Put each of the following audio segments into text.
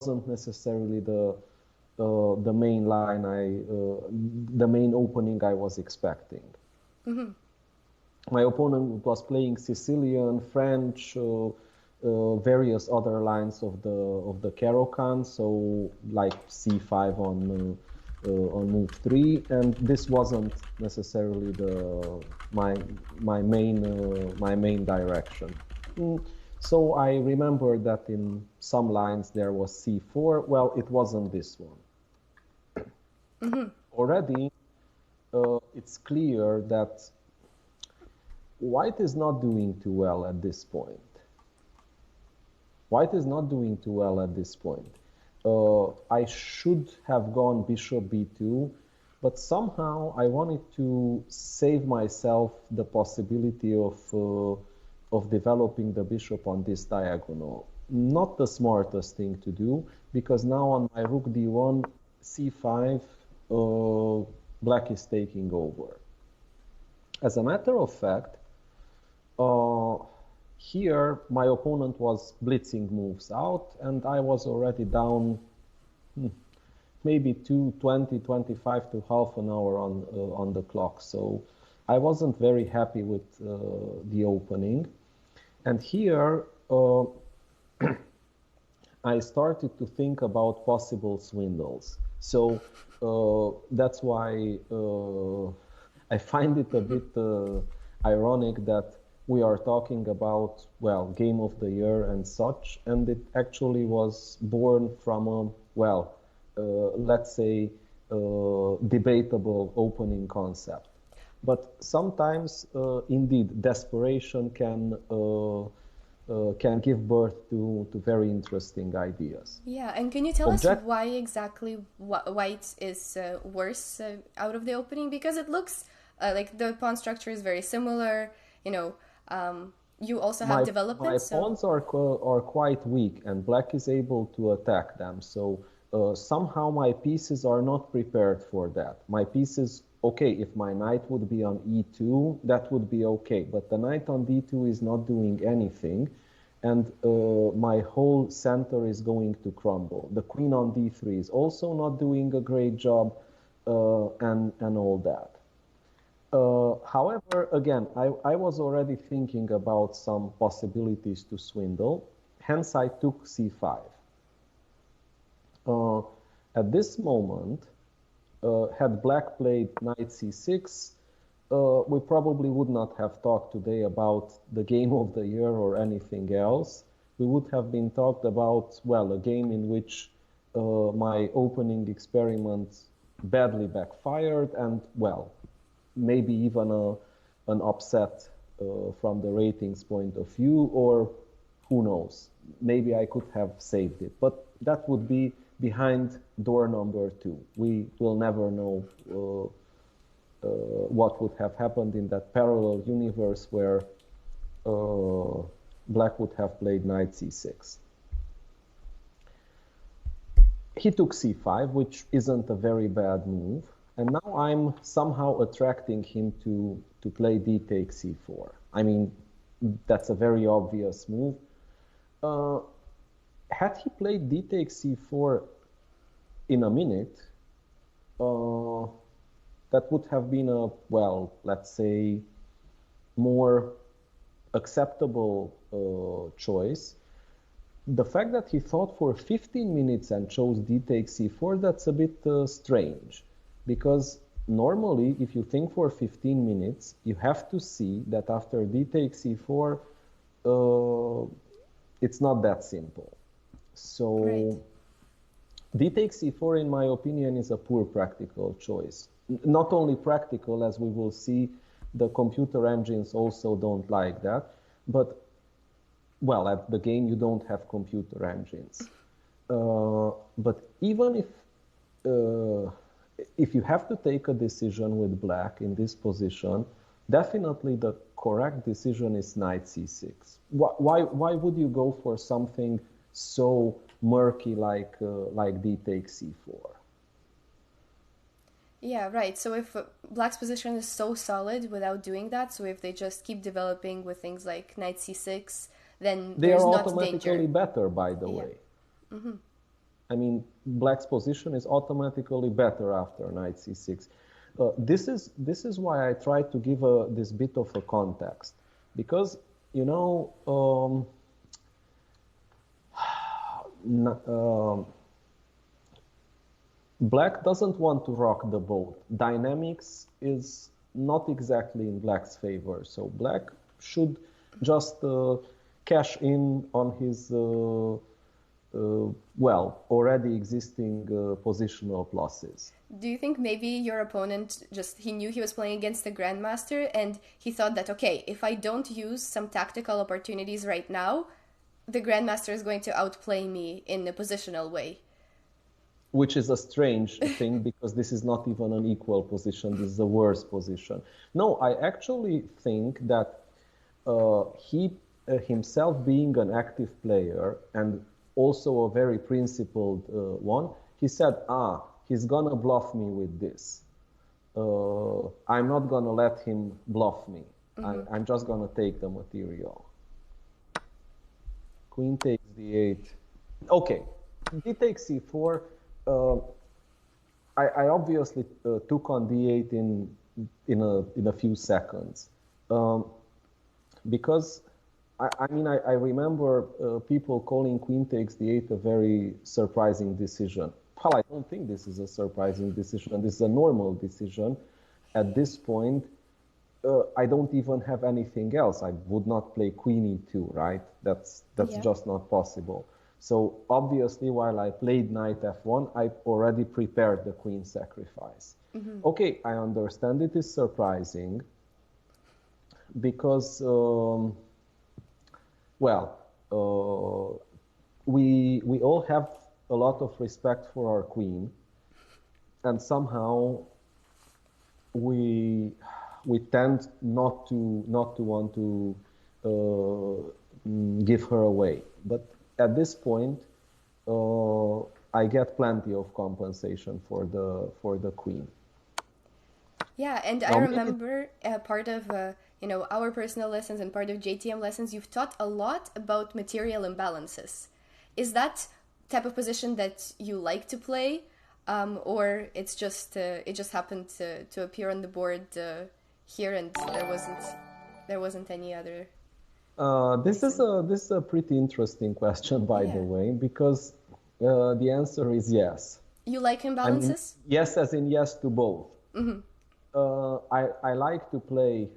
wasn't necessarily the main line the main opening I was expecting. Mm-hmm. My opponent was playing Sicilian, French, various other lines of the Caro-Kann, so like c5 on move 3, and this wasn't necessarily my main direction. So I remember that in some lines there was c4. Well, it wasn't this one. Mm-hmm. Already, it's clear that White is not doing too well at this point. White is not doing too well at this point. I should have gone bishop b2, but somehow I wanted to save myself the possibility of developing the bishop on this diagonal. Not the smartest thing to do, because now on my rook d1, c5, black is taking over. As a matter of fact, here my opponent was blitzing moves out, and I was already down maybe 20, 25 to half an hour on the clock. So I wasn't very happy with the opening. And here I started to think about possible swindles. So that's why I find it a bit ironic that we are talking about, well, game of the year and such, and it actually was born from a, well, let's say, debatable opening concept. But sometimes, indeed, desperation can give birth to very interesting ideas. Yeah, and can you tell us why exactly white is worse out of the opening? Because it looks like the pawn structure is very similar, you know. You also have developments. My pawns are quite weak, and black is able to attack them. So somehow my pieces are not prepared for that. My pieces, okay, if my knight would be on e2, that would be okay. But the knight on d2 is not doing anything, and my whole center is going to crumble. The queen on d3 is also not doing a great job, and all that. However, again, I was already thinking about some possibilities to swindle, hence I took c5. At this moment, had black played knight c6, we probably would not have talked today about the game of the year or anything else. We would have been talked about, well, a game in which my opening experiment badly backfired, and, well, maybe even an upset from the ratings point of view, or who knows, maybe I could have saved it. But that would be behind door number 2. We will never know what would have happened in that parallel universe where black would have played knight c6. He took c5, which isn't a very bad move. And now I'm somehow attracting him to play d takes c4. I mean, that's a very obvious move. Had he played d takes c4 in a minute, that would have been a, well, let's say, more acceptable choice. The fact that he thought for 15 minutes and chose d takes c4, that's a bit strange. Because normally, if you think for 15 minutes, you have to see that after d takes c4, it's not that simple. So Right. d takes c4, in my opinion, is a poor practical choice. Not only practical, as we will see, the computer engines also don't like that, but, well, at the game you don't have computer engines. But even if you have to take a decision with black in this position, definitely the correct decision is knight c6. Why would you go for something so murky like d takes c4? Yeah, right. So if black's position is so solid without doing that, so if they just keep developing with things like knight c6, then They are there's not automatically danger. better, by the Yeah. way. Mm-hmm. I mean, black's position is automatically better after knight c6. This is why I try to give this bit of a context, because you know black doesn't want to rock the boat. Dynamics is not exactly in black's favor, so black should just cash in on his already existing positional pluses. Do you think maybe your opponent he knew he was playing against the grandmaster and he thought that, okay, if I don't use some tactical opportunities right now, the grandmaster is going to outplay me in a positional way? Which is a strange thing, because this is not even an equal position, this is a worse position. No, I actually think that he himself, being an active player and also a very principled one, he said, he's gonna bluff me with this. I'm not gonna let him bluff me. Mm-hmm. I'm just gonna take the material. Queen takes d8. Okay, d takes c4. I obviously took on d8 in a few seconds, because I remember people calling queen takes d8 a very surprising decision. Well, I don't think this is a surprising decision. This is a normal decision. At this point, I don't even have anything else. I would not play queen e2, right? That's just not possible. So obviously, while I played knight f1, I already prepared the queen sacrifice. Mm-hmm. Okay, I understand it is surprising because, we all have a lot of respect for our queen, and somehow we tend not to want to give her away. But at this point, I get plenty of compensation for the queen. Yeah, and I remember part of our personal lessons and part of JTM lessons, you've taught a lot about material imbalances. Is that type of position that you like to play, or it's just it just happened to appear on the board here, and there wasn't any other? This is a pretty interesting question, by the way, because the answer is yes. You like imbalances? Yes, as in yes to both. Mm-hmm. I like to play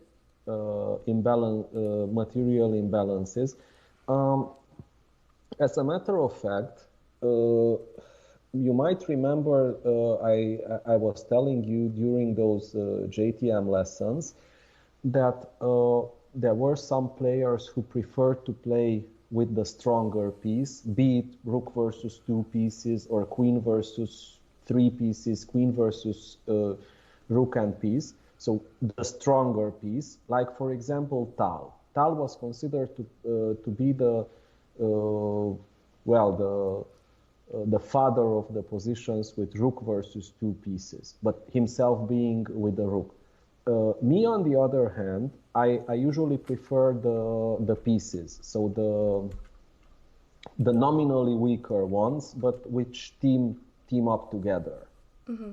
material imbalances. As a matter of fact, you might remember I was telling you during those JTM lessons that there were some players who preferred to play with the stronger piece, be it rook versus 2 pieces or queen versus 3 pieces, queen versus rook and piece. So the stronger piece, like for example Tal. Tal was considered to be the father of the positions with rook versus 2 pieces, but himself being with the rook. Me, on the other hand, I usually prefer the pieces, so the nominally weaker ones, but which team up together. Mm-hmm.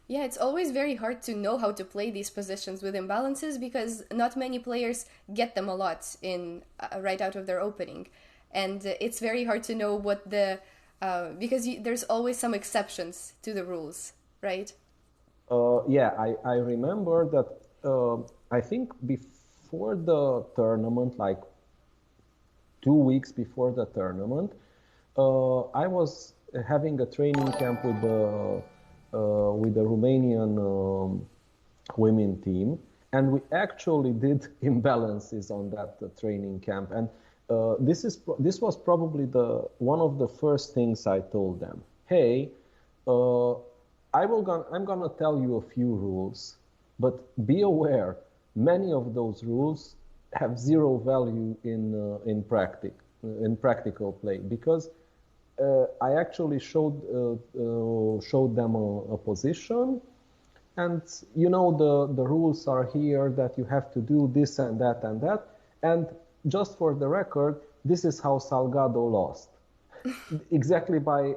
Yeah, it's always very hard to know how to play these positions with imbalances, because not many players get them a lot in right out of their opening, and it's very hard to know what because there's always some exceptions to the rules, right? I remember that I think before the tournament, like 2 weeks before the tournament, I was having a training camp with the Romanian women team, and we actually did imbalances on that training camp. And this was probably one of the first things I told them. Hey, I'm gonna tell you a few rules, but be aware, many of those rules have zero value in practical play, because I actually showed them a position, and the rules are here that you have to do this and that and that, and just for the record, this is how Salgado lost. exactly by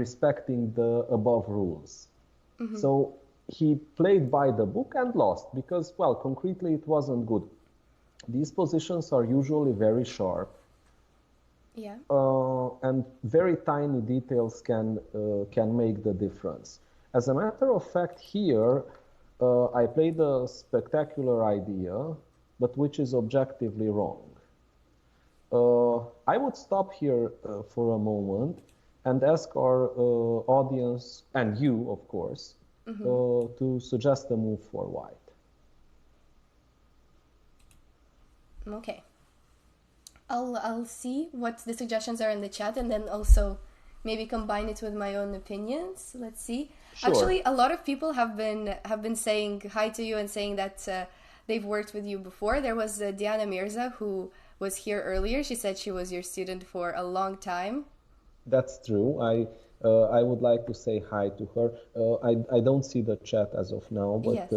respecting the above rules. So he played by the book and lost because, well, concretely it wasn't good. These positions are usually very sharp. Yeah. And very tiny details can make the difference. As a matter of fact, here I played a spectacular idea, but which is objectively wrong. I would stop here for a moment and ask our audience, and you, of course, to suggest a move for white. Okay. I'll see what the suggestions are in the chat and then also maybe combine it with my own opinions. Let's see. Sure. Actually, a lot of people have been saying hi to you and saying that they've worked with you before. There was Diana Mirza who was here earlier. She said she was your student for a long time. That's true. I would like to say hi to her. I don't see the chat as of now, but Yes.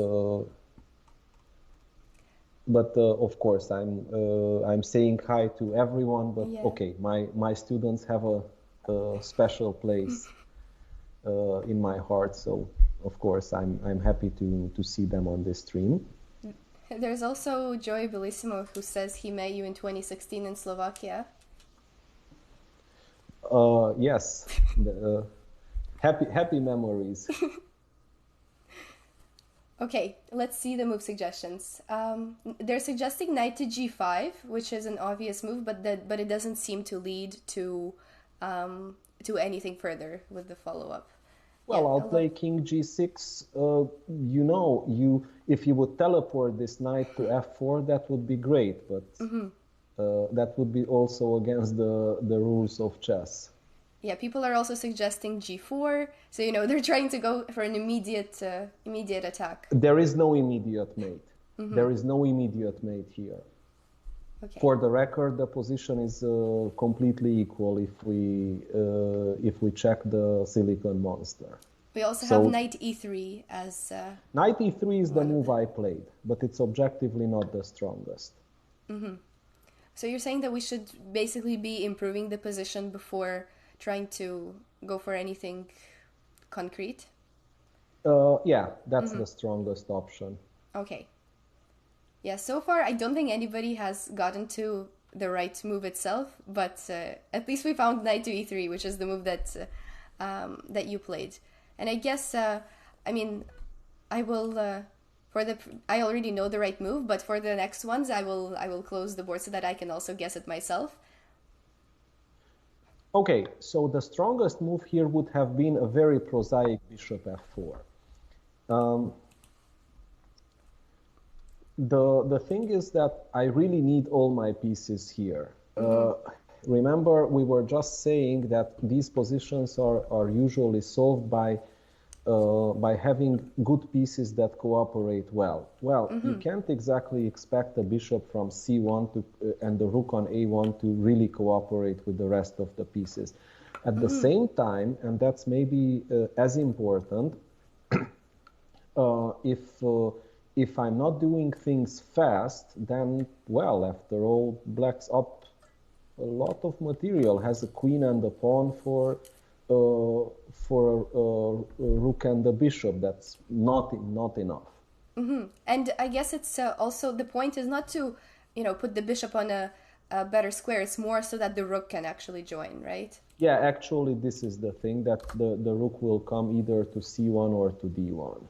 Of course I'm saying hi to everyone. But Yeah. okay, my students have a special place in my heart. So of course I'm happy to see them on this stream. There's also Joey Bellissimo who says he met you in 2016 in Slovakia. Yes, happy memories. Okay, let's see the move suggestions. They're suggesting knight to g5, which is an obvious move, but it doesn't seem to lead to anything further with the follow-up. Well, I'll play king g6. If you would teleport this knight to f4, that would be great, but that would be also against the rules of chess. Yeah, people are also suggesting g4, so they're trying to go for an immediate attack. There is no immediate mate. There is no immediate mate here. Okay. For the record, the position is completely equal if we check the Silicon Monster. We also have knight e3 as... Knight e3 is the move I played, but it's objectively not the strongest. So you're saying that we should basically be improving the position before trying to go for anything concrete? Yeah, that's the strongest option. Okay. Yeah, so far I don't think anybody has gotten to the right move itself, but at least we found knight to e3, which is the move that you played. And I guess, I will I already know the right move, but for the next ones I will close the board so that I can also guess it myself. Okay, so the strongest move here would have been a very prosaic bishop f4. The thing is that I really need all my pieces here. Remember, we were just saying that these positions are usually solved by having good pieces that cooperate well. Well, you can't exactly expect a bishop from c1 and the rook on a1 to really cooperate with the rest of the pieces. At the same time, and that's maybe as important, if I'm not doing things fast, then, well, after all, black's up a lot of material, has a queen and a pawn for a rook and a bishop. That's not enough. And I guess it's also, the point is not to, put the bishop on a better square. It's more so that the rook can actually join, right? Yeah, actually, this is the thing, that the rook will come either to c1 or to d1.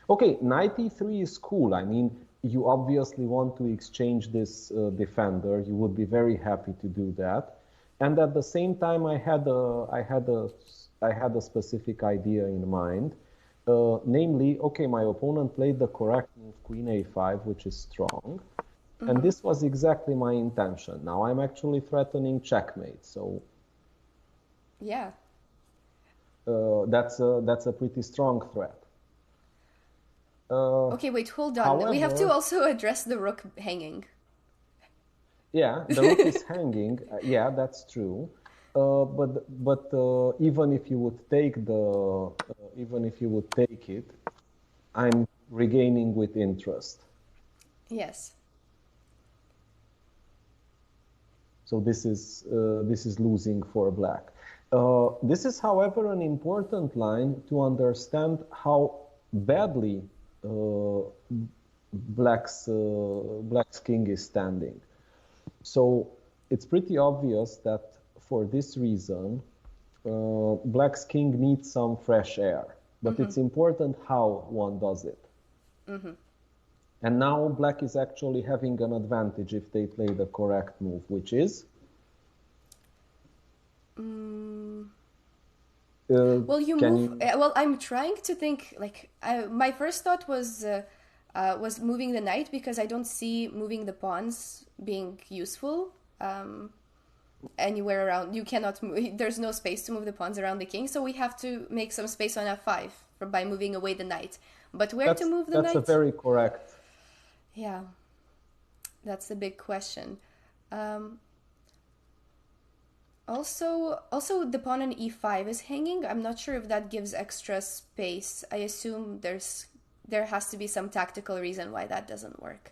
Okay, knight e3 is cool. I mean, you obviously want to exchange this defender. You would be very happy to do that. And at the same time, I had a specific idea in mind. Namely, okay, my opponent played the correct move, queen a5, which is strong. And this was exactly my intention. Now I'm actually threatening checkmate. So yeah, that's a pretty strong threat. Okay, wait, hold on. However, we have to also address the rook hanging. Yeah, the rook is hanging. Yeah, that's true. But even if you would take it, I'm regaining with interest. Yes. So this is losing for black. This is, however, an important line to understand how badly black's king is standing. So it's pretty obvious that for this reason, black's king needs some fresh air. But it's important how one does it. And now black is actually having an advantage if they play the correct move, which is? Well, you move. Well, I'm trying to think. Like, my first thought was moving the knight, because I don't see moving the pawns being useful anywhere around. You cannot move. There's no space to move the pawns around the king, so we have to make some space on f5 by moving away the knight. But where to move the knight? That's a very correct. Yeah, that's the big question. Also, the pawn on e5 is hanging. I'm not sure if that gives extra space. I assume there has to be some tactical reason why that doesn't work.